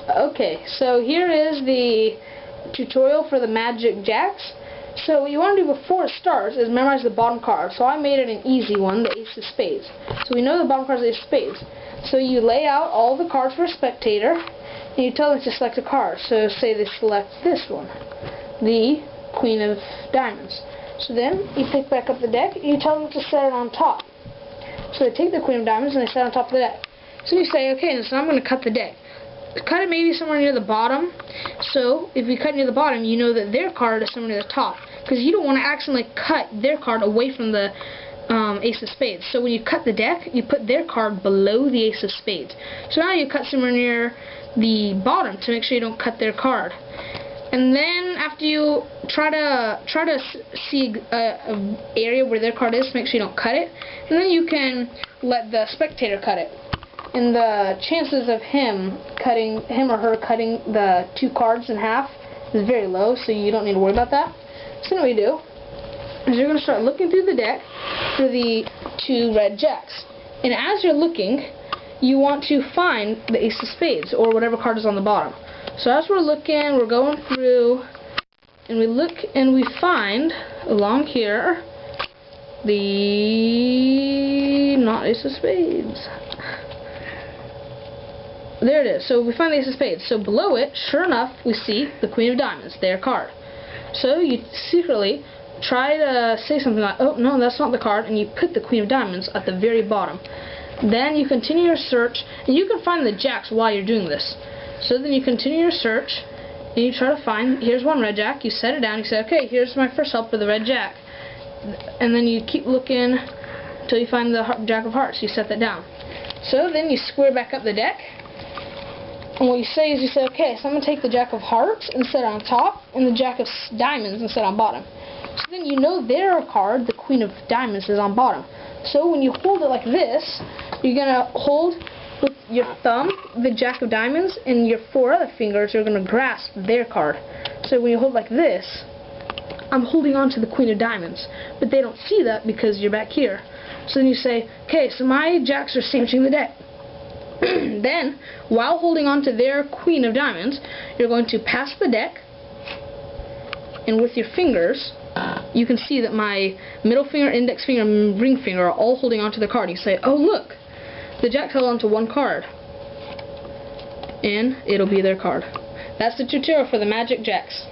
Okay, so here is the tutorial for the Magic Jacks. So what you want to do before it starts is memorize the bottom card. So I made it an easy one, the Ace of Spades. So we know the bottom card is the Ace of Spades. So you lay out all the cards for a spectator, and you tell them to select a card. So say they select this one, the Queen of Diamonds. So then you pick back up the deck, and you tell them to set it on top. So they take the Queen of Diamonds and they set it on top of the deck. So you say, okay, so I'm going to cut the deck. Cut it maybe somewhere near the bottom. So if you cut near the bottom, you know that their card is somewhere near the top, because you don't want to accidentally cut their card away from the Ace of Spades. So when you cut the deck, you put their card below the Ace of Spades. So now you cut somewhere near the bottom to make sure you don't cut their card. And then after you try to see an area where their card is, make sure you don't cut it, and then you can let the spectator cut it. And the chances of him or her cutting the two cards in half is very low, so you don't need to worry about that. So what you do is you're going to start looking through the deck for the two red jacks. And as you're looking, you want to find the Ace of Spades, or whatever card is on the bottom. So as we're looking, we're going through, and we look and we find, along here, the not Ace of Spades. There it is. So we find the Ace of Spades. So below it, sure enough, we see the Queen of Diamonds, their card. So you secretly try to say something like, oh, no, that's not the card, and you put the Queen of Diamonds at the very bottom. Then you continue your search, and you can find the jacks while you're doing this. So then you continue your search, and you try to find, here's one red jack, you set it down, you say, okay, here's my first help for the red jack. And then you keep looking until you find the Jack of Hearts, you set that down. So then you square back up the deck, and what you say is, you say, okay, so I'm going to take the Jack of Hearts and set it on top, and the Jack of Diamonds and set it on bottom. So then you know their card, the Queen of Diamonds, is on bottom. So when you hold it like this, you're going to hold with your thumb the Jack of Diamonds, and your four other fingers are going to grasp their card. So when you hold like this, I'm holding on to the Queen of Diamonds, but they don't see that because you're back here. So then you say, okay, so my jacks are sandwiching the deck. Then, while holding on to their Queen of Diamonds, you're going to pass the deck, and with your fingers, you can see that my middle finger, index finger, and ring finger are all holding on to the card. You say, oh look, the jack held onto one card, and it'll be their card. That's the tutorial for the Magic Jacks.